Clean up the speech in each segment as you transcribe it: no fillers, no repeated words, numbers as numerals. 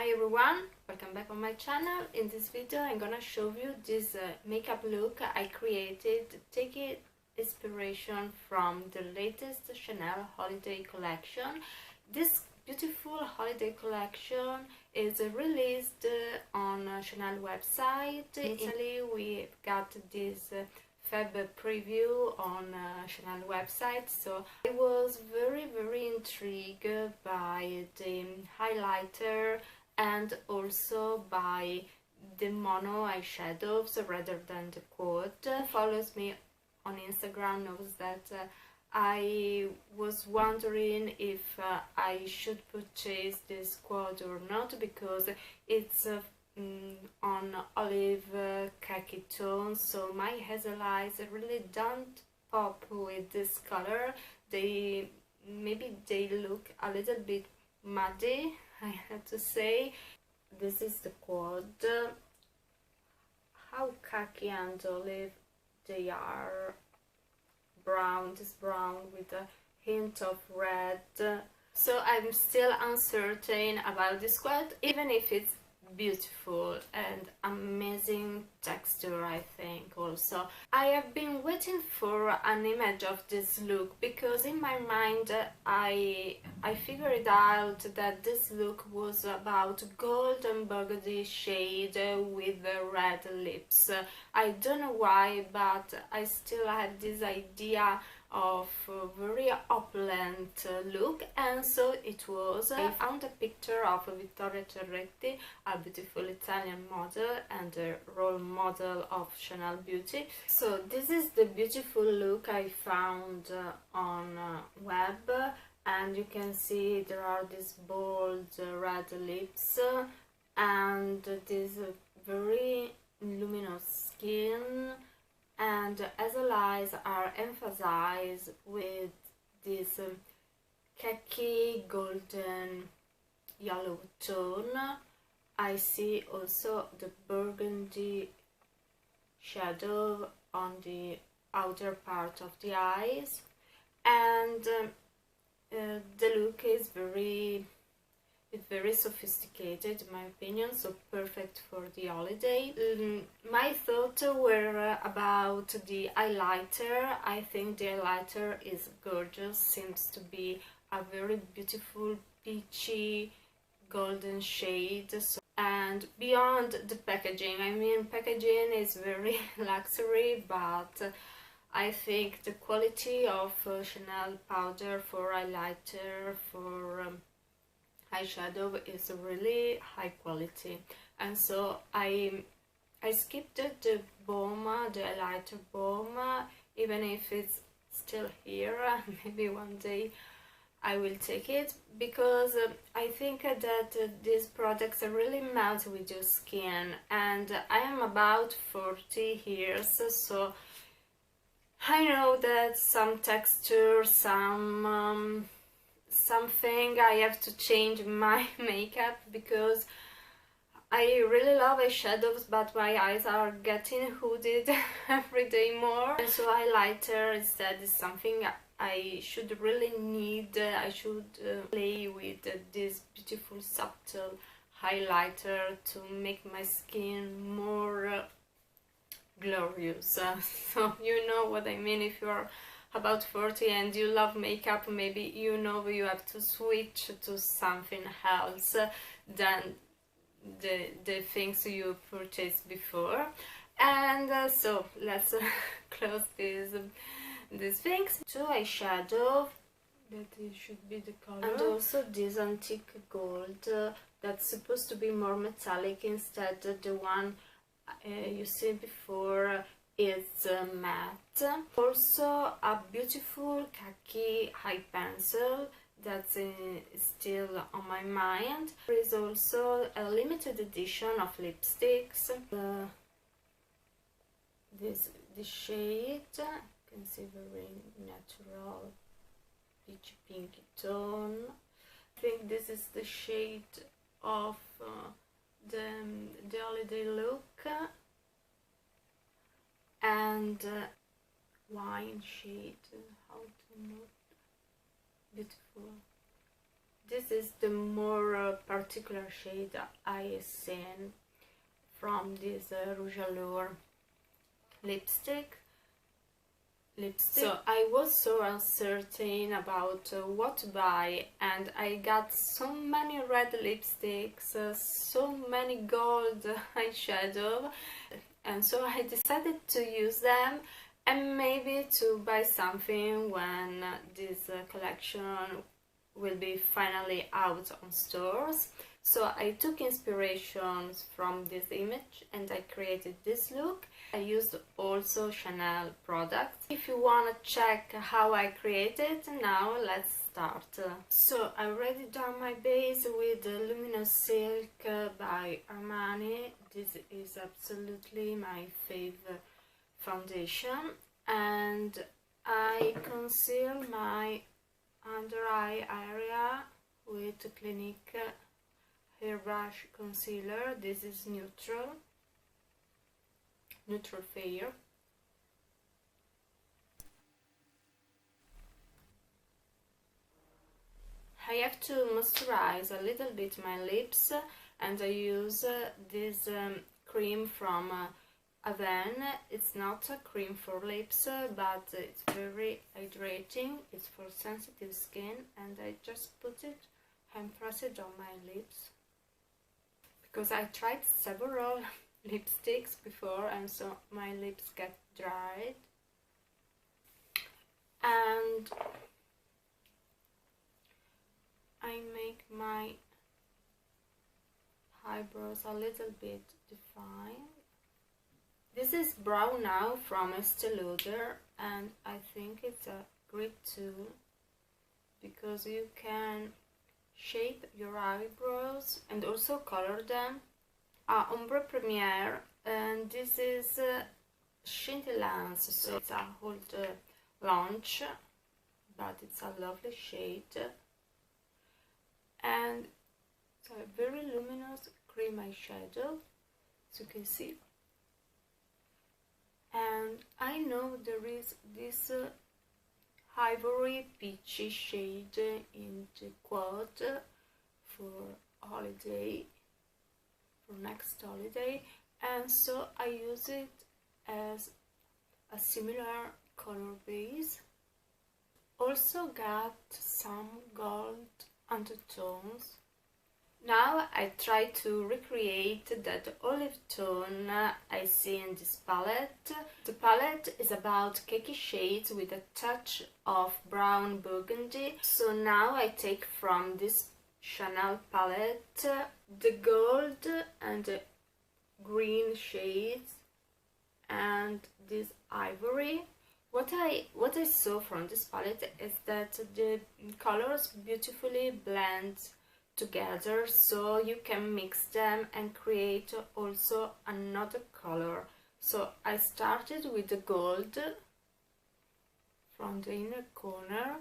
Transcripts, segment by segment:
Hi everyone, welcome back on my channel. In this video I'm gonna show you this makeup look I created taking inspiration from the latest Chanel holiday collection. This beautiful holiday collection is released on Chanel website. In Italy we got this Feb preview on Chanel website, so I was very intrigued by the highlighter and also by the mono eyeshadows rather than the quad. Follows me on Instagram knows that I was wondering if I should purchase this quad or not, because it's on olive khaki tone, so my hazel eyes really don't pop with this color. Maybe they look a little bit muddy, I have to say. This is the quad. How khaki and olive they are. Brown, this brown with a hint of red. So I'm still uncertain about this quad, even if it's beautiful and amazing texture. I think also I have been waiting for an image of this look, because in my mind I figured out that this look was about gold and burgundy shade with red lips. I don't know why, but I still had this idea of a very opulent look, and so it was. I found a picture of Vittoria Cerretti, a beautiful Italian model and a role model of Chanel Beauty. So this is the beautiful look I found on web, and you can see there are these bold red lips and this very luminous skin, and hazel eyes are emphasized with this khaki golden yellow tone. I see also the burgundy shadow on the outer part of the eyes, and the look is very sophisticated in my opinion, so perfect for the holiday. My thoughts were about the highlighter. I think the highlighter is gorgeous, seems to be a very beautiful peachy golden shade. And beyond the packaging, I mean, packaging is very luxury, but I think the quality of Chanel powder for highlighter, for eyeshadow is really high quality, and so I skipped the balm, the highlighter balm, even if it's still here. Maybe one day I will take it, because I think that these products really melt with your skin, and I am about 40 years, so I know that some texture, something I have to change my makeup, because I really love eyeshadows, but my eyes are getting hooded every day more, and so highlighter instead is something I should really need. I should play with this beautiful subtle highlighter to make my skin more glorious. So you know what I mean. If you're about 40 and you love makeup, maybe you know you have to switch to something else than the things you purchased before. And so let's close these things. Two eyeshadow, that should be the color, and also this antique gold that's supposed to be more metallic. Instead the one you see before is matte. Also a beautiful khaki high pencil that's still on my mind. There is also a limited edition of lipsticks. This shade, you can see, very natural peachy pinky tone. I think this is the shade of the holiday look. And wine shade, how to know, beautiful This is the more particular shade I seen from this Rouge Allure lipstick. So I was so uncertain about what to buy, and I got so many red lipsticks, so many gold eyeshadow, and so I decided to use them and maybe to buy something when this collection will be finally out on stores. So I took inspirations from this image and I created this look. I used also Chanel products. If you want to check how I created, now let's start. So I already done my base with the Luminous Silk by Armani. This is absolutely my favorite foundation, and I conceal my under eye area with Clinique Hairbrush Concealer. This is neutral fair. I have to moisturize a little bit my lips, and I use this cream from Avène. It's not a cream for lips, but it's very hydrating. It's for sensitive skin, and I just put it and press it on my lips because I tried several lipsticks before, and so my lips get dried. And I make my eyebrows a little bit defined. This is Brow Now from Estée Lauder, and I think it's a great tool because you can shape your eyebrows and also color them. Ombre Premiere, and this is Scintillance, so it's a old launch, but it's a lovely shade, and it's a very luminous cream eyeshadow, as you can see. And I know there is this ivory peachy shade in the quad for holiday, for next holiday, and so I use it as a similar color base. Also got some gold undertones. Now I try to recreate that olive tone I see in this palette. The palette is about cakey shades with a touch of brown burgundy. So now I take from this Chanel palette the gold and the green shades and this ivory. What I saw from this palette is that the colors beautifully blend together, so you can mix them and create also another color. So I started with the gold from the inner corner,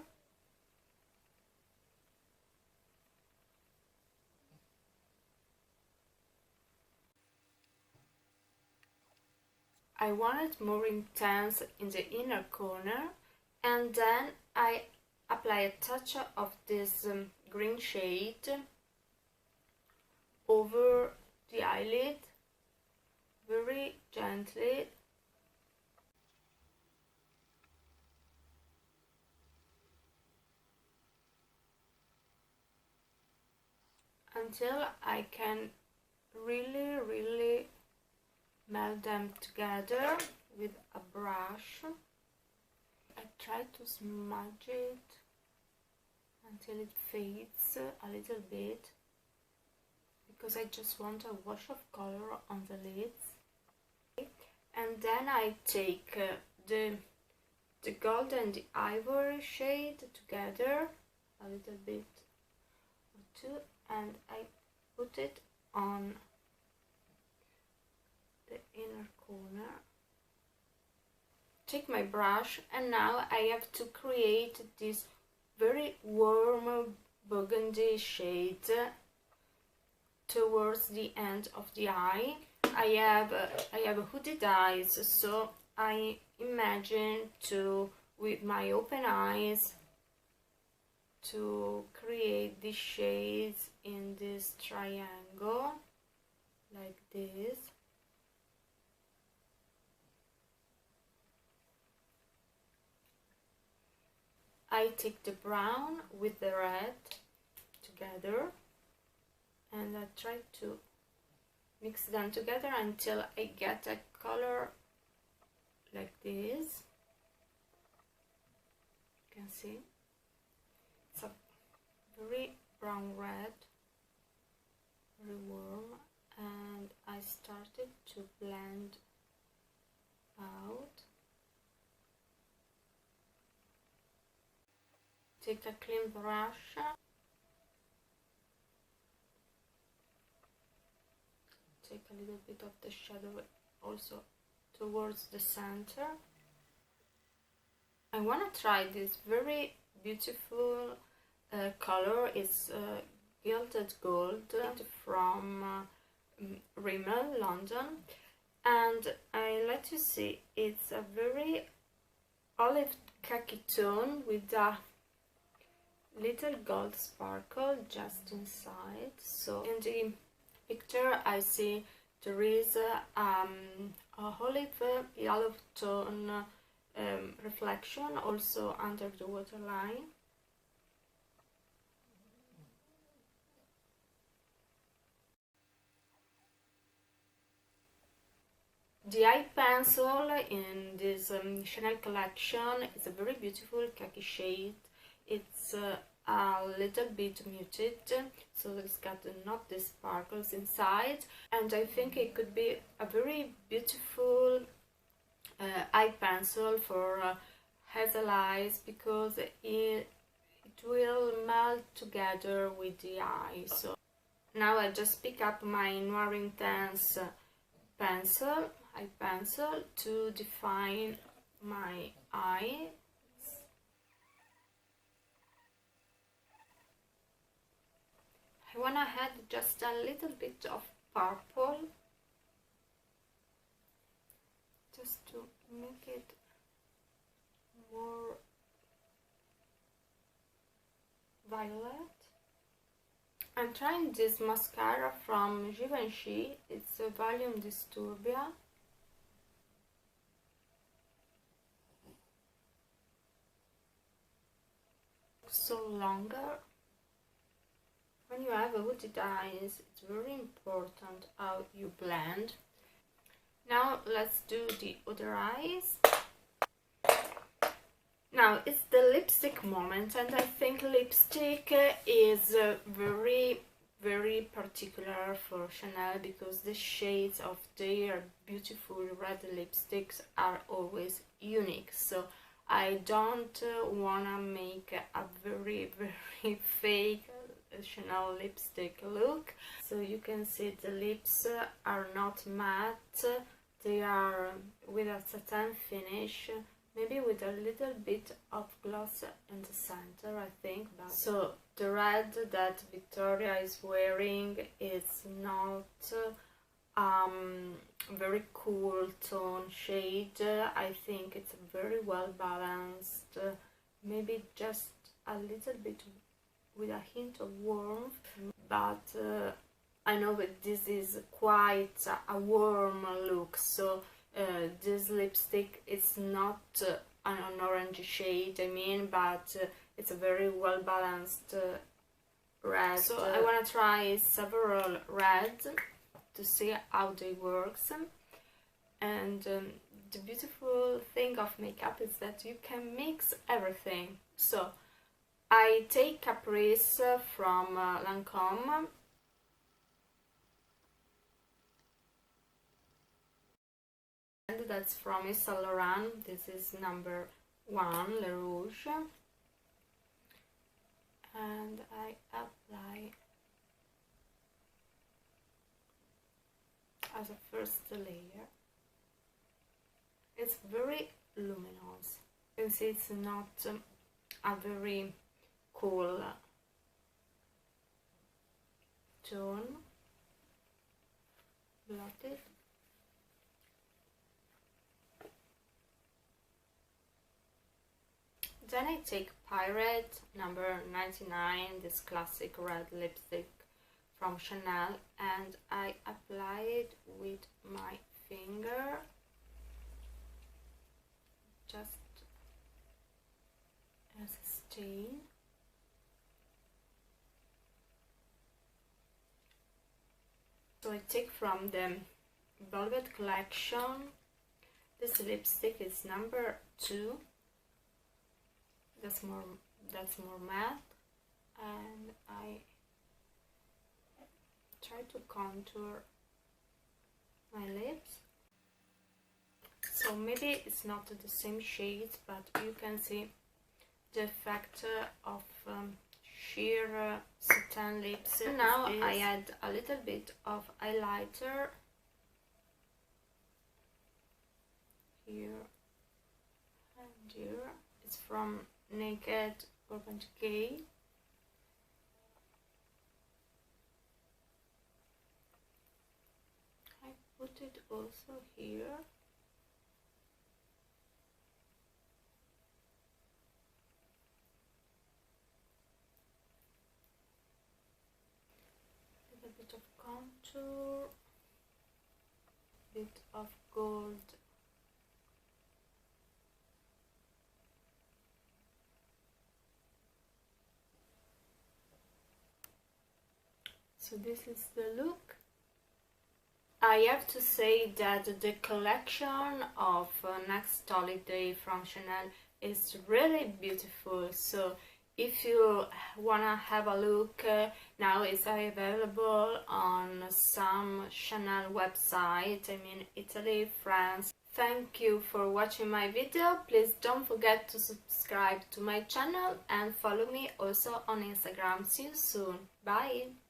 I want it more intense in the inner corner, and then I apply a touch of this green shade over the eyelid very gently, until I can really melt them together with a brush. I try to smudge it until it fades a little bit, because I just want a wash of color on the lids. And then I take the gold and the ivory shade together, a little bit or two, and I put it on the inner corner. Take my brush, and now I have to create this very warm burgundy shade towards the end of the eye. I have hooded eyes, so I imagine to, with my open eyes, to create these shades in this triangle, like this. I take the brown with the red together and I try to mix them together until I get a color like this. You can see it's a very brown red, very warm, and I started to blend out. Take a clean brush, take a little bit of the shadow also towards the center. I want to try this very beautiful color. It's gilded gold from Rimmel, London, and I let you see it's a very olive khaki tone with a little gold sparkle just inside. So in the picture I see there is a olive yellow tone reflection also under the waterline. The eye pencil in this Chanel collection is a very beautiful khaki shade. It's a little bit muted, so it's got not the sparkles inside, and I think it could be a very beautiful eye pencil for hazel eyes because it will melt together with the eye. So now I just pick up my Noir Intense eye pencil to define my eye. I want to add just a little bit of purple just to make it more violet. I'm trying this mascara from Givenchy. It's a Volume Disturbia. So longer. When you have hooded eyes, it's very important how you blend. Now let's do the other eyes. Now it's the lipstick moment, and I think lipstick is very particular for Chanel because the shades of their beautiful red lipsticks are always unique. So I don't wanna make a very fake Chanel lipstick look. So you can see the lips are not matte, they are with a satin finish, maybe with a little bit of gloss in the center, I think. So the red that Victoria is wearing is not very cool tone shade. I think it's very well balanced, maybe just a little bit with a hint of warmth, but I know that this is quite a warm look, so this lipstick is not an orange shade, I mean, but it's a very well balanced red. So I want to try several reds to see how they work. And the beautiful thing of makeup is that you can mix everything. So I take Caprice from Lancome. And that's from Yves Saint Laurent. This is number 1, Le Rouge. And I apply as a first layer. It's very luminous. You can see it's not a very cool tone. Blotted. Then I take Pirate number 99, this classic red lipstick from Chanel, and I apply it with my finger, just as a stain. So I take from the Velvet collection. This lipstick is number 2. That's more matte, and I try to contour my lips. So maybe it's not the same shades, but you can see the effect of sheer satin lips. And now I add a little bit of highlighter here and here. It's from Naked Urban Decay. I put it also here. A little bit of contour, bit of gold. So this is the look. I have to say that the collection of Next Holiday from Chanel is really beautiful. So if you wanna have a look, now it's available on some Chanel website, I mean Italy, France. Thank you for watching my video. Please don't forget to subscribe to my channel and follow me also on Instagram. See you soon. Bye!